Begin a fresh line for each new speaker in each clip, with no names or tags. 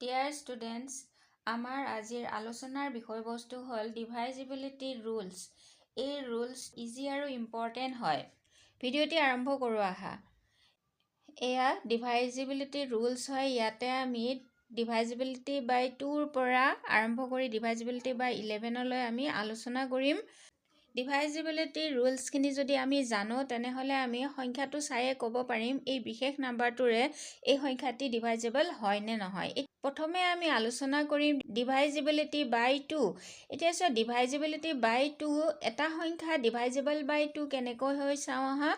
Dear students, আমাৰ আজিৰ আলোচনাৰ বিষয়বস্তু হ'ল ডিভাইজিবিলিটি ৰুলছ। এই ৰুলছ ইজি আৰু ইম্পৰ্টেণ্ট হয়। ভিডিঅ'টি আৰম্ভ কৰোঁ আহা। এয়া ডিভাইজিবিলিটি ৰুলছ হয়। ইয়াতে আমি ডিভাইজিবিলিটি বাই 2ৰ পৰা আৰম্ভ কৰি ডিভাইজিবিলিটি বাই 11লৈ আমি আলোচনা কৰিম। ডিভাইজিবিলিটি ৰুলছখিনি যদি আমি জানো তেনেহ'লে আমি সংখ্যাটো চায়ে ক'ব পাৰিম এই বিশেষ নাম্বাৰটোৰে এই সংখ্যাটি ডিভাইজেবল হয় নে নহয়। প্ৰথমে আমি আলোচনা কৰিম ডিভাইজিবিলিটি বাই 2। এতিয়া চোৱা ডিভাইজিবিলিটি বাই 2 এটা সংখ্যা ডিভাইজেবল বাই 2 কেনেকৈ হয় চাওঁ আহা।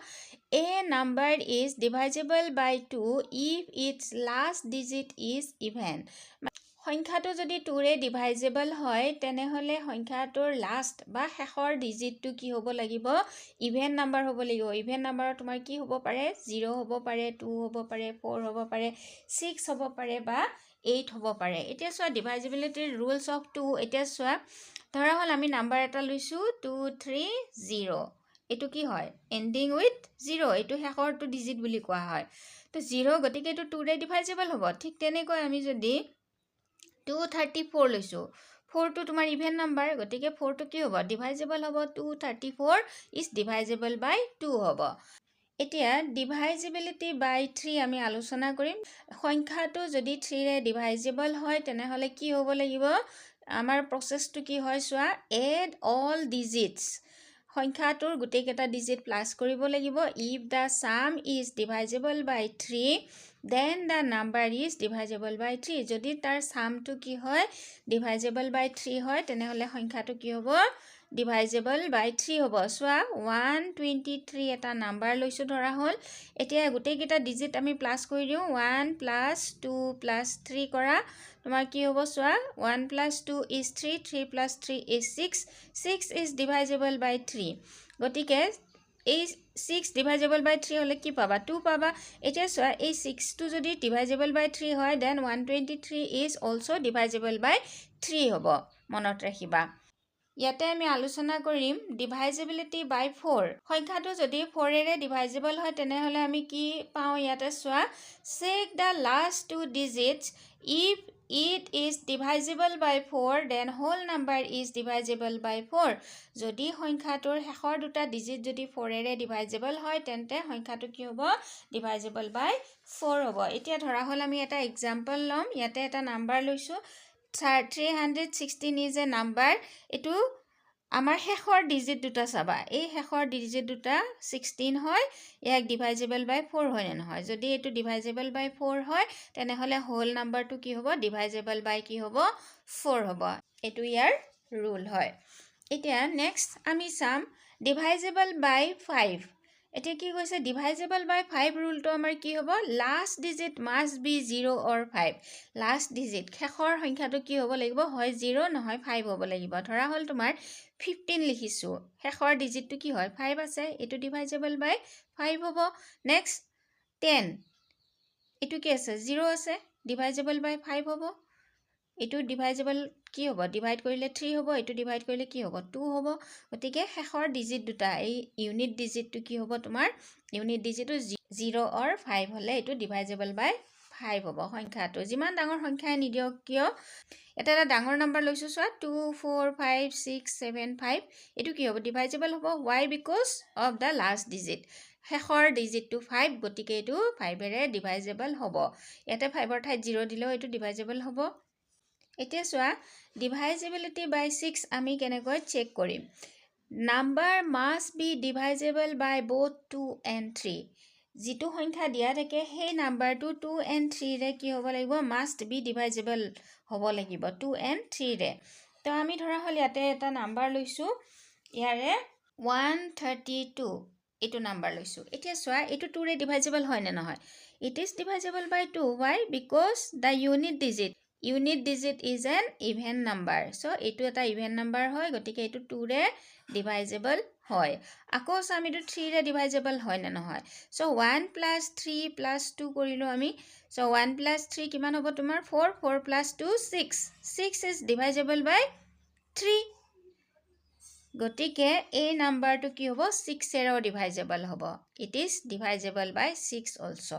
A number is divisible by 2 if its last digit is even. সংখ্যাটো যদি 2ৰে ডিভাইজেবল হয় তেনেহ'লে সংখ্যাটোৰ লাষ্ট বা শেষৰ ডিজিটটো কি হ'ব লাগিব, ইভেন নাম্বাৰ হ'ব লাগিব। ইভেন নাম্বাৰত তোমাৰ কি হ'ব পাৰে, 0 হ'ব পাৰে, 2 হ'ব পাৰে, 4 হ'ব পাৰে, 6 হ'ব পাৰে বা 8 হ'ব পাৰে। এতিয়া চোৱা ডিভাইজিবিলিটিৰ ৰুলছ অফ 2। এতিয়া চোৱা ধৰা হ'ল আমি নাম্বাৰ এটা লৈছোঁ 2 3 0। এইটো কি হয়, এণ্ডিং উইথ 0। এইটো শেষৰটো ডিজিট বুলি কোৱা হয়। তো 0 গতিকে এইটো 2ৰে ডিভাইজেবল হ'ব। ঠিক তেনেকৈ আমি যদি 234 লৈছোঁ, 4টো তোমাৰ ইভেন নাম্বাৰ, গতিকে 4টো কি হ'ব, ডিভাইজেবল হ'ব। 234 ইজ ডিভাইজেবল বাই 2 হ'ব। এতিয়া ডিভাইজিবিলিটি বাই 3 আমি আলোচনা কৰিম। সংখ্যাটো যদি 3ৰে ডিভাইজেবল হয় তেনেহ'লে কি হ'ব লাগিব, আমাৰ প্ৰচেছটো কি হয় চোৱা, এড অল ডিজিটছ। সংখ্যাটোৰ গোটেইকেইটা ডিজিট প্লাছ কৰিব লাগিব। If the sum is divisible by 3 then the number is divisible by 3। যদি তাৰ ছামটো কি হয়, ডিভাইজেবল বাই 3 হয় তেনেহ'লে সংখ্যাটো কি হ'ব, ডিভাইজেবল বাই 3 হ'ব। চোৱা 123 এটা নাম্বাৰ লৈছোঁ ধৰা হ'ল। এতিয়া গোটেইকেইটা ডিজিট আমি প্লাছ কৰি দিওঁ। 1 + 2 + 3 কৰা, তোমাৰ কি হ'ব চোৱা, 1 + 2 is 3, 3 + 3 is 6, 6 is divisible by 3। গতিকে এই 6 ডিভাইজেবল বাই 3 হ'লে কি পাবা, 2 পাবা। এতিয়া চোৱা এই 6টো যদি ডিভাইজেবল বাই 3 হয় then 123 is also' divisible by 3 হ'ব, মনত ৰাখিবা। ইয়াতে আমি আলোচনা কৰিম ডিভাইজিবিলিটি বাই 4। সংখ্যাটো যদি 4ৰে ডিভাইজেবল হয় তেনেহ'লে আমি কি পাওঁ, ইয়াতে চোৱা, check the last 2 digits. If it is divisible by 4 then whole number is divisible by 4। যদি সংখ্যাটোৰ শেষৰ দুটা ডিজিট যদি 4ৰে ডিভাইজেবল হয় তেন্তে সংখ্যাটো কি হ'ব, ডিভাইজেবল বাই 4 হ'ব। এতিয়া ধৰা হ'ল আমি এটা এক্সাম্পল ল'ম। ইয়াতে এটা নাম্বাৰ লৈছোঁ 316 ইজ এ নাম্বাৰ। এইটো আমাৰ শেষৰ ডিজিট দুটা চাবা, এই শেষৰ ডিজিট দুটা 16 হয়। ইয়াক ডিভাইজেবল বাই 4 হয় নে নহয়। যদি এইটো ডিভাইজেবল বাই 4 হয় তেনেহ'লে হোল নাম্বাৰটো কি হ'ব, ডিভাইজেবল বাই কি হ'ব, 4 হ'ব। এইটো ইয়াৰ ৰুল হয়। এতিয়া নেক্সট আমি চাম ডিভাইজেবল বাই 5। এতিয়া কি কৈছে, ডিভাইজেবল বাই 5 ৰুলটো আমাৰ কি হ'ব, last digit must be 0 or 5। Last digit শেষৰ সংখ্যাটো কি হ'ব লাগিব, হয় 0 নহয় 5 হ'ব লাগিব। ধৰা হ'ল তোমাৰ 15 লিখিছোঁ, শেষৰ ডিজিটটো কি হয়, 5 আছে, এইটো ডিভাইজেবল বাই 5 হ'ব। নেক্সট 10, এইটো কি আছে, 0 আছে, ডিভাইজেবল বাই 5 হ'ব। এইটো ডিভাইজেবল কি হ'ব, ডিভাইড কৰিলে 3 হ'ব, এইটো ডিভাইড কৰিলে কি হ'ব, 2 হ'ব। গতিকে শেষৰ ডিজিট দুটা, এই ইউনিট ডিজিটটো কি হ'ব, তোমাৰ ইউনিট ডিজিটটো 0 অৰ 5 হ'লে এইটো ডিভাইজেবল বাই 5 হ'ব। সংখ্যাটো যিমান ডাঙৰ সংখ্যাই নিদিয়ক কিয়, এটা ডাঙৰ নাম্বাৰ লৈছোঁ চোৱা, 2 4 5 6 7 5। এইটো কি হ'ব, ডিভাইজেবল হ'ব। Y, because of the last digit, শেষৰ ডিজিটটো 5, গতিকে এইটো 5ৰে ডিভাইজেবল হ'ব। ইয়াতে 5ৰ ঠাইত 0 দিলেও এইটো ডিভাইজেবল হ'ব। এতিয়া চোৱা ডিভাইজিবিলিটি বাই 6 আমি কেনেকৈ চেক কৰিম। Number must be divisible by both 2 and 3। যিটো সংখ্যা দিয়া থাকে সেই নাম্বাৰটো 2 and 3ৰে কি হ'ব লাগিব, মাষ্ট বি ডিভাইজেবল হ'ব লাগিব 2 and 3ৰে। তো আমি ধৰা হ'ল ইয়াতে এটা নাম্বাৰ লৈছোঁ, ইয়াৰে 132 এইটো নাম্বাৰ লৈছোঁ। এতিয়া চোৱা এইটো 2ৰে ডিভাইজেবল হয় নে নহয়, it is divisible by 2। Why, because the unit digit is an even number. So' এইটো এটা ইভেন নাম্বাৰ হয়, গতিকে এইটো 2ৰে ডিভাইজেবল হয়। আকৌ চাম এইটো 3ৰে ডিভাইজেবল হয় নে নহয়। চ' 1 + 3 + 2 কৰিলোঁ আমি। চ' 1 + 3 কিমান হ'ব তোমাৰ, 4, 4 + 2 6, 6 ইজ ডিভাইজেবল বাই 3। গতিকে এই নাম্বাৰটো কি হ'ব, 6ৰেও ডিভাইজেবল হ'ব। It is divisible by 6 also'.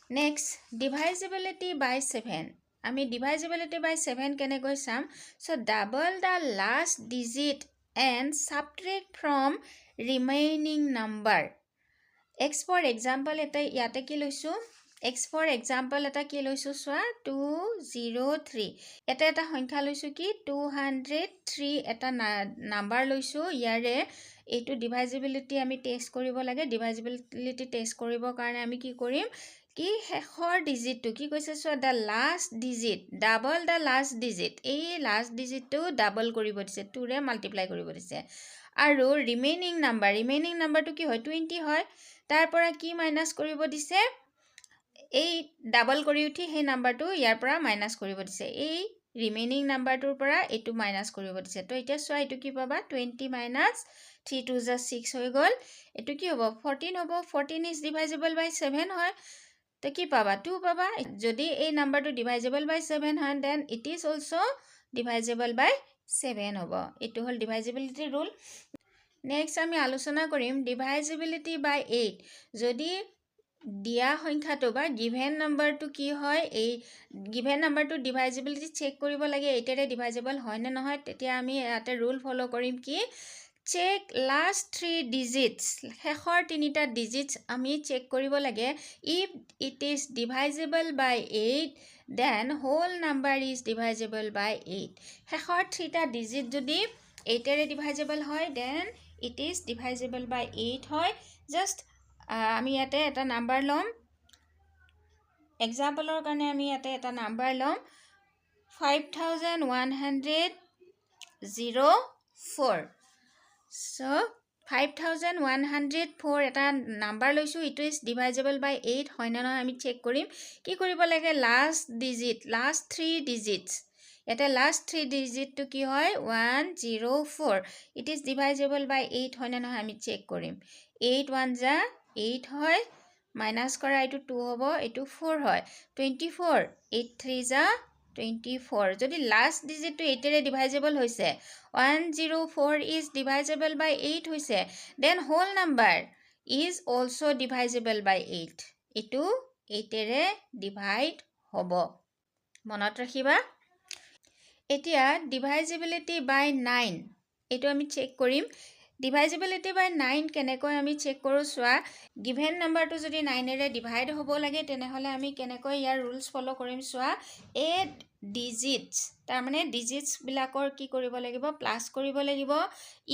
Next divisibility by 7 আমি ডিভাইজিবিলিটি বাই 7 কেনেকৈ চাম so double the last digit and subtract from remaining number x for example এটা ইয়াতে কি লৈছোঁ এক্স ফৰ এক্সাম্পল এটা কি লৈছোঁ চোৱা 203 এটা সংখ্যা লৈছোঁ কি 203 এটা নাম্বাৰ লৈছোঁ ইয়াৰে এইটো ডিভাইজিবিলিটি আমি টেষ্ট কৰিব লাগে ডিভাইজিবিলিটি টেষ্ট কৰিবৰ কাৰণে আমি কি কৰিম কি শেষৰ ডিজিটটো কি কৈছে চোৱা the last digit double the last digit এই লাষ্ট ডিজিটটো ডাবল কৰিব দিছে 2ৰে মাল্টিপ্লাই কৰিব দিছে আৰু ৰিমেইনিং নাম্বাৰটো কি হয় 20 হয় তাৰ পৰা কি মাইনাছ কৰিব দিছে এই ডাবল কৰি উঠি সেই নাম্বাৰটো ইয়াৰ পৰা মাইনাছ কৰিব দিছে এই ৰিমেইনিং নাম্বাৰটোৰ পৰা এইটো মাইনাছ কৰিব দিছে তো এতিয়া চোৱা এইটো কি পাবা 20 মাইনাছ 3 2 যা 6 হৈ গ'ল এইটো কি হ'ব 14 হ'ব 14 ইজ ডিভাইজিবল বাই 7 হয় তো কি পাবা 2 পাবা যদি এই নাম্বাৰটো ডিভাইজিবল বাই 7 হয় then it is also divisible by 7 হ'ব এইটো হ'ল ডিভাইজিবিলিটি ৰুল নেক্সট আমি আলোচনা কৰিম ডিভাইজিবিলিটি বাই 8 যদি দিয়া সংখ্যাটো বা গিভেন নাম্বাৰটো কি হয় এই গিভেন নাম্বাৰটো ডিভাইজিবিলিটি চেক কৰিব লাগে 8ৰে ডিভাইজিবল হয় নে নহয় তেতিয়া আমি ইয়াতে ৰুল ফলো কৰিম কি চেক লাষ্ট 3 ডিজিটস শেষৰ তিনিটা ডিজিটস আমি চেক কৰিব লাগে if it is divisible by 8 then whole number is divisible by 8 শেষৰ 3টা ডিজিট যদি 8ৰে ডিভাইজিবল হয় then it is divisible by 8 হয় জাষ্ট আমি ইয়াতে এটা নাম্বাৰ ল'ম এক্সাম্পলৰ কাৰণে আমি ইয়াতে এটা নাম্বাৰ ল'ম 5104 so 5104 এটা নাম্বাৰ লৈছোঁ ইট ইজ ডিভাইজিবল বাই 8 হয় না নহয় আমি চেক কৰিম কি কৰিব লাগে লাষ্ট 3 ডিজিটস ইয়াতে লাষ্ট 3 ডিজিটটো কি হয় 104 ইট ইজ ডিভাইজিবল বাই 8 হয় না নহয় আমি চেক কৰিম 8 1 যা 8 হয় মাইনাছ কৰা এইটো 2 হ'ব এইটো 4 হয় 24 8 3 যা 24 যদি লাষ্ট ডিজিটটো 8ৰে ডিভাইজিবল হৈছে 104 ইজ ডিভাইজিবল বাই 8 হৈছে then whole number is also divisible by 8 এইটো 8ৰে ডিভাইড হ'ব মনত ৰাখিবা এতিয়া ডিভাইজিবিলিটি বাই 9 এইটো আমি চেক কৰিম ডিভাইজিবিলিটি বাই 9 কেনেকৈ আমি চেক কৰোঁ চোৱা গিভেন নাম্বাৰটো যদি 9ৰে ডিভাইড হ'ব লাগে তেনেহ'লে আমি কেনেকৈ ইয়াৰ ৰুলছ ফলো কৰিম চোৱা এড ডিজিটস তাৰ মানে ডিজিটস বিলাকৰ কি কৰিব লাগিব প্লাস কৰিব লাগিব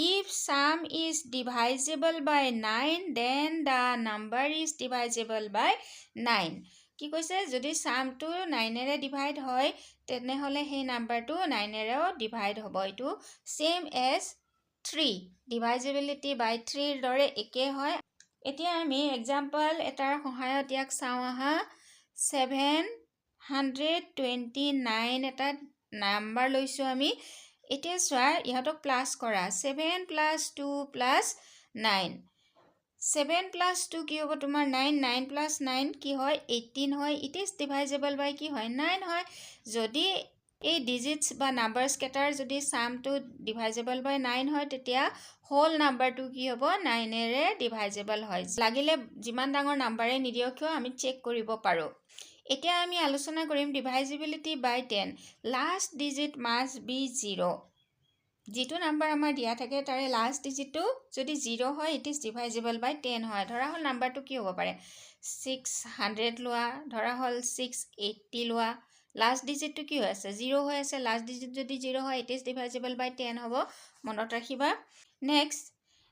if sum is divisible by 9 then the number is divisible by 9 কি কৈছে যদি সামটো 9ৰে ডিভাইড হয় তেনেহ'লে সেই নাম্বাৰটো 9ৰেও ডিভাইড হ'ব এইটো সেম এজ 3 ডিভাইজিবিলিটি বাই 3 দৰে একে হয় এতিয়া আমি এক্সাম্পল এটাৰ সহায়ত ইয়াক চাওঁ আহা 729 এটা নাম্বাৰ লৈছোঁ আমি এতিয়া চোৱা ইহঁতক প্লাস কৰা 7 + 2 + 9 7 + 2 কি হ'ব তোমাৰ 9 9 + 9 কি হয় 18 হয় ইট ইজ ডিভাইজিবল বাই কি হয় 9 হয় যদি এই ডিজিটস বা নাম্বাৰস কেটাৰ যদি সামটো ডিভাইজিবল বাই 9 হয় তেতিয়া হোল নাম্বাৰটো কি হ'ব 9ৰে ডিভাইজিবল হয় লাগিলে যিমান ডাঙৰ নাম্বাৰে নিদিয়ক কিয় আমি চেক কৰিব পাৰোঁ এতিয়া আমি আলোচনা কৰিম ডিভাইজিবিলিটি বাই 10 লাষ্ট ডিজিট মাষ্ট বি 0 যিটো নাম্বাৰ আমাৰ দিয়া থাকে তাৰে লাষ্ট ডিজিটটো যদি 0 হয় ইট ইজ ডিভাইজিবল বাই 10 হয় ধৰা হল নাম্বাৰটো কি হ'ব পাৰে 600 লোৱা ধৰা হল 680 লোৱা লাষ্ট ডিজিটটো কি হৈ আছে 0 হৈ আছে লাষ্ট ডিজিট যদি 0 হয় ইট ইজ ডিভাইজিবল বাই 10 হ'ব মনত ৰাখিবা নেক্সট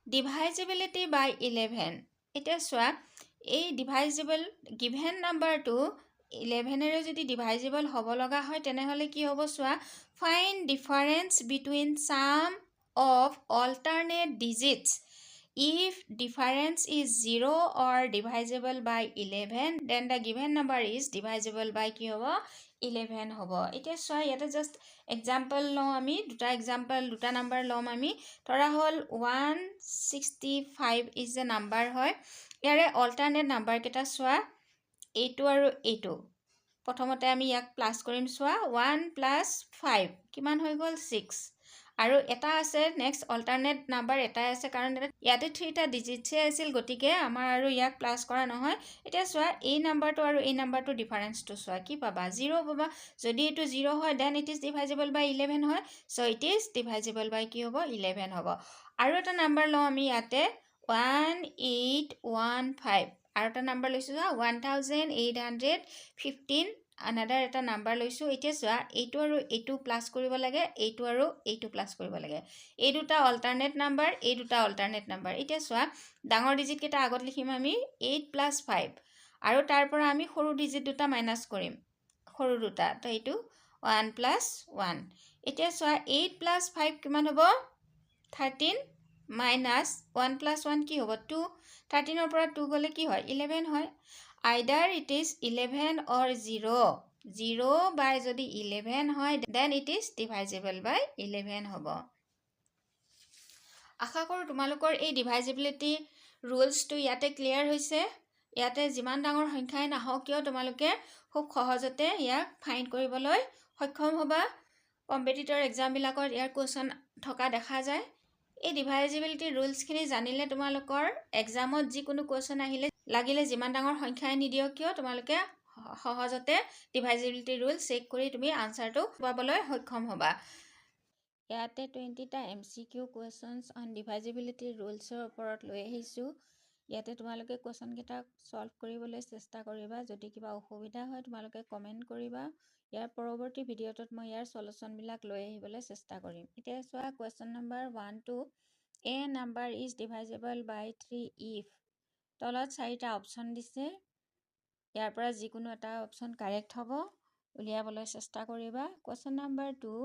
ডিভাইজিবিলিটি বাই 11 এটা চোৱা এই ডিভাইজিবল গিভেন নাম্বাৰটো 11ৰে যদি ডিভাইজিবল হ'ব লগা হয় তেনেহ'লে কি হ'ব চোৱা find difference between sum of alternate digits if difference is 0 or divisible by 11 then the given number is divisible by কি হ'ব 11 হ'ব এতিয়া চোৱা ইয়াতে জাস্ট এক্সাম্পল লওঁ আমি দুটা নাম্বাৰ লম আমি ধৰা হল 165 is the number হয় ইয়াৰে অল্টাৰনেট নাম্বাৰ কেইটা চোৱা এইটো আৰু এইটো প্ৰথমতে আমি ইয়াক প্লাস কৰিম চোৱা 1 + 5 কিমান হৈ গ'ল 6 আৰু এটা আছে নেক্সট অল্টাৰনেট নাম্বাৰ এটাই আছে, কাৰণ ইয়াতে 3টা ডিজিটছে আছিল, গতিকে আমাৰ আৰু ইয়াক প্লাছ কৰা নহয়। এতিয়া চোৱা এই নাম্বাৰটো আৰু এই নাম্বাৰটোৰ ডিফাৰেঞ্চটো চোৱা, কি পাবা? 0 পাবা। যদি এইটো 0 হয় then it is divisible by 11 হয়, চ' ইট ইজ ডিভাইজেবল বাই কি হ'ব? 11 হ'ব। আৰু এটা নাম্বাৰ লওঁ আমি ইয়াতে 1815, আৰু এটা নাম্বাৰ লৈছোঁ চোৱা 1815, আনাডাৰ এটা নাম্বাৰ লৈছোঁ। এতিয়া চোৱা এইটো আৰু এইটো প্লাছ কৰিব লাগে, এইটো আৰু এইটো প্লাছ কৰিব লাগে। এই দুটা অল্টাৰনেট নাম্বাৰ, এই দুটা অল্টাৰনেট নাম্বাৰ। এতিয়া চোৱা ডাঙৰ ডিজিটকেইটা আগত লিখিম আমি 8 + 5, আৰু তাৰ পৰা আমি সৰু ডিজিট দুটা মাইনাছ কৰিম, সৰু দুটা, তো এইটো 1 + 1। এতিয়া চোৱা 8 + 5 কিমান হ'ব? 13 মাইনাছ 1 + 1 কি হ'ব? 2। 13ৰ পৰা 2 গ'লে কি হয়? 11 হয়। আইদাৰ ইট ইজ 11 অৰ 0। 0 বাই যদি 11 হয় then it is divisible by 11 হ'ব। আশা কৰোঁ তোমালোকৰ এই ডিভাইজেবিলিটি ৰুলছটো ইয়াতে ক্লিয়াৰ হৈছে। ইয়াতে যিমান ডাঙৰ সংখ্যাই নাহক কিয় তোমালোকে খুব সহজতে ইয়াক ফাইণ্ড কৰিবলৈ সক্ষম হ'বা। কম্পিটিটৰ এক্সামবিলাকত ইয়াৰ কুৱেশ্যন থকা দেখা যায়। এই ডিভাইজেবিলিটি ৰুলছখিনি জানিলে তোমালোকৰ এক্সামত যিকোনো কুৱেশ্যন আহিলে লাগিলে যিমান ডাঙৰ সংখ্যাই নিদিয়ক কিয় তোমালোকে সহজতে ডিভাইজেবিলিটি ৰুল চেক কৰি তুমি আনচাৰটো পাবলৈ সক্ষম হ'বা। ইয়াতে 20টা MCQ কুৱেশ্যনছ অন ডিভাইজেবিলিটি ৰুলছৰ ওপৰত লৈ আহিছোঁ। ইয়াতে তোমালোকে কুৱেশ্যনকেইটা ছল্ভ কৰিবলৈ চেষ্টা কৰিবা। যদি কিবা অসুবিধা হয় তোমালোকে কমেণ্ট কৰিবা। ইয়াৰ পৰৱৰ্তী ভিডিঅ'টোত মই ইয়াৰ চলুশ্যনবিলাক লৈ আহিবলৈ চেষ্টা কৰিম। এতিয়া চোৱা question number 1 to A number is divisible by 3 if. তলত 4টা অপশ্যন দিছে, ইয়াৰ পৰা যিকোনো এটা অপশ্যন কাৰেক্ট হ'ব, উলিয়াবলৈ চেষ্টা কৰিবা। Question number 2,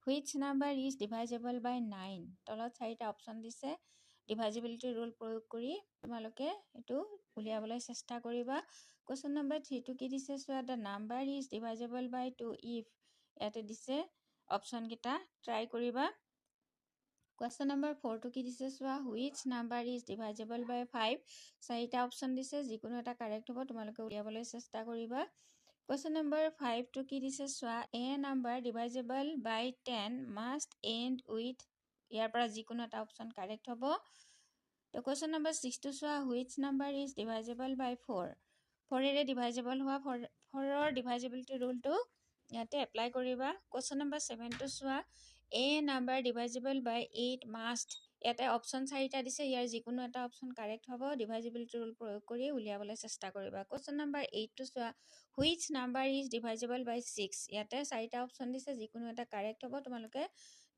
which number is divisible by 9। তলত 4টা অপশ্যন দিছে, ডিভাইজেবিলিটি ৰুল প্ৰয়োগ কৰি তোমালোকে এইটো উলিয়াবলৈ চেষ্টা কৰিবা। কুৱেশ্যন নম্বৰ 3টো কি দিছে চোৱা, the number is divisible by 2 if. ইয়াতে দিছে অপশ্যনকেইটা ট্ৰাই কৰিবা। কুৱেশ্যন নম্বৰ 4টো কি দিছে চোৱা, which number is divisible by 5। 4টা অপশ্যন দিছে, যিকোনো এটা কাৰেক্ট হ'ব, তোমালোকে উলিয়াবলৈ চেষ্টা কৰিবা। কুৱেশ্যন নম্বৰ 5টো কি দিছে চোৱা, a number divisible by 10 must end with. ইয়াৰ পৰা যিকোনো এটা অপশ্যন কাৰেক্ট হ'ব। তো কুৱেশ্যন নম্বৰ 6টো চোৱা, which number is divisible by 4। 4ৰে ডিভাইজেবল হোৱা 4ৰ ডিভাইজেবিলিটি ৰুলটো ইয়াতে এপ্লাই কৰিবা। কুৱেশ্যন নম্বৰ 7টো চোৱা, a number divisible by 8 must. ইয়াতে অপশ্যন 4টা দিছে, ইয়াৰ যিকোনো এটা অপশ্যন কাৰেক্ট হ'ব, ডিভাইজেবিলিটি ৰুল প্ৰয়োগ কৰি উলিয়াবলৈ চেষ্টা কৰিবা। কুৱেশ্যন নম্বৰ 8টো চোৱা, which number is divisible by 6। ইয়াতে 4টা অপশ্যন দিছে, যিকোনো এটা কাৰেক্ট হ'ব, তোমালোকে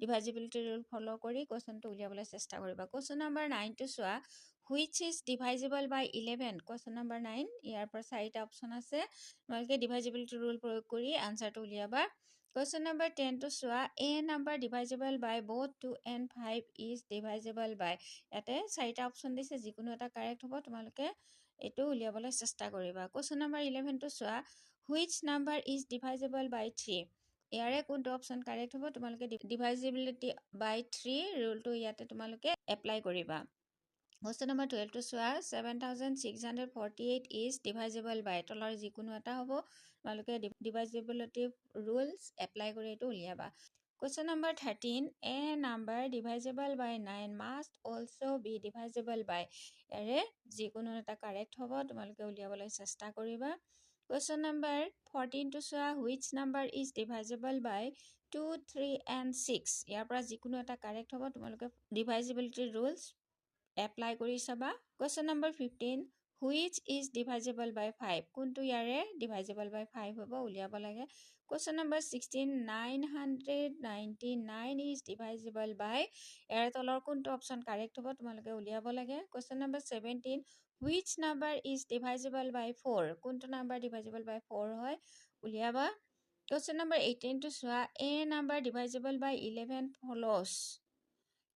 ডিভাইজেবিলিটি ৰুল ফ'ল' কৰি কুৱেশ্যনটো উলিয়াবলৈ চেষ্টা কৰিবা। কুৱেশ্যন নম্বৰ 9টো চোৱা, which is divisible by 11। Question number 9, ইয়াৰ পৰা 4টা অপশ্যন আছে, তোমালোকে ডিভাইজেবিলিটি ৰুল প্ৰয়োগ কৰি আনচাৰটো উলিয়াবা। কুৱেশ্যন নম্বৰ 10টো চোৱা, a number divisible by both 2 and 5 is divisible by. ইয়াতে 4টা অপশ্যন দিছে, যিকোনো এটা কাৰেক্ট হ'ব, তোমালোকে এইটো উলিয়াবলৈ চেষ্টা কৰিবা। কুৱেশ্যন নম্বৰ 11টো চোৱা, which number is divisible by 3। ইয়াৰে কোনটো অপশ্যন কাৰেক্ট হ'ব, তোমালোকে ডিভাইজেবিলিটি বাই 3 ৰুলটো ইয়াতে তোমালোকে এপ্লাই কৰিবা। কুৱেশ্যন নম্বৰ 12টো চোৱা, 7648 ইজ ডিভাইজেবল বাই। তলৰ যিকোনো এটা হ'ব, তোমালোকে ডিভাইজেবিলিটি ৰুলছ এপ্লাই কৰি এইটো উলিয়াবা। Question number 13, A number divisible by 9 must also' B divisible by. ইয়াৰে যিকোনো এটা কাৰেক্ট হ'ব, তোমালোকে উলিয়াবলৈ চেষ্টা কৰিবা। কুৱেশ্যন নম্বৰ 14টো চোৱা, which number is divisible by 2, 3 and 6। ইয়াৰ পৰা যিকোনো এটা কাৰেক্ট হ'ব, তোমালোকে ডিভাইজেবিলিটি ৰুলছ এপ্লাই কৰি চাবা। Question number 15, which is divisible by 5। কোনটো ইয়াৰে ডিভাইজেবল বাই 5 হ'ব, উলিয়াব লাগে। Question number 16, 999 is divisible by. ইয়াৰে তলৰ কোনটো অপশ্যন কাৰেক্ট হ'ব, তোমালোকে উলিয়াব লাগে। Question number 17, which number is divisible by 4। কোনটো নাম্বাৰ ডিভাইজেবল বাই 4 হয়, উলিয়াবা। কুৱেশ্যন নম্বৰ 18টো চোৱা, এ নাম্বাৰ ডিভাইজেবল বাই 11 ফল'ছ।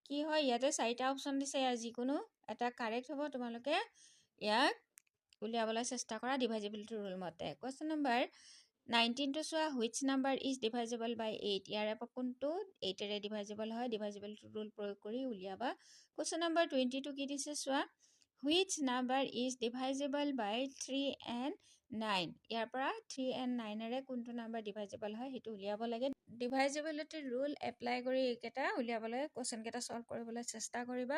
কি হয়, ইয়াতে 4টা অপশ্যন দিছে, ইয়াৰ যিকোনো এটা কাৰেক্ট হ'ব, তোমালোকে ইয়াক উলিয়াবলৈ চেষ্টা কৰা ডিভাইজেবিলিটি ৰুল মতে। কুৱেশ্যন নম্বৰ 19টো চোৱা, হুইচ নাম্বাৰ ইজ ডিভাইজেবল বাই 8। ইয়াৰে পৰা কোনটো 8ৰে ডিভাইজেবল হয়, ডিভাইজেবিলিটি ৰুল প্ৰয়োগ কৰি উলিয়াবা। কুৱেশ্যন নম্বৰ 20টো কি দিছে চোৱা, Which number is divisible by 3 and 9? ইয়াৰ পৰা 3 and 9 কোনটো নাম্বাৰ ডিভাইজেবল হয় সেইটো উলিয়াব লাগে। ডিভাইজেবিলিটি ৰুল এপ্লাই কৰি এইকেইটা উলিয়াবলৈ কোৱেশ্যন কেইটা সলভ কৰিবলৈ চেষ্টা কৰিবা।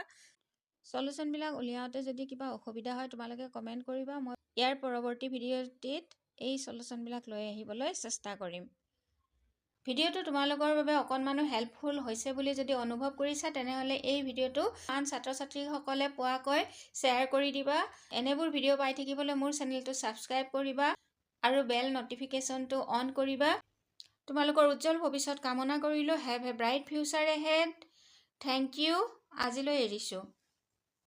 সলিউশ্যনবিলাক উলিয়াওঁতে যদি কিবা অসুবিধা হয় তোমালোকে কমেণ্ট কৰিবা। মই ইয়াৰ পৰৱৰ্তী ভিডিঅ'টিত এই সলিউশ্যনবিলাক লৈ আহিবলৈ চেষ্টা কৰিম। ভিডিঅ'টো তোমালোকৰ বাবে অকণমানো হেল্পফুল হৈছে বুলি যদি অনুভৱ কৰিছা তেনেহ'লে এই ভিডিঅ'টো আন ছাত্ৰ ছাত্ৰীসকলে পোৱাকৈ শ্বেয়াৰ কৰি দিবা। এনেবোৰ ভিডিঅ' পাই থাকিবলৈ মোৰ চেনেলটো ছাবস্ক্ৰাইব কৰিবা আৰু বেল নটিফিকেশ্যনটো অন কৰিবা। তোমালোকৰ উজ্জ্বল ভৱিষ্যত কামনা কৰিলোঁ। Have a bright future ahead. Thank you. আজিলৈ এৰিছোঁ।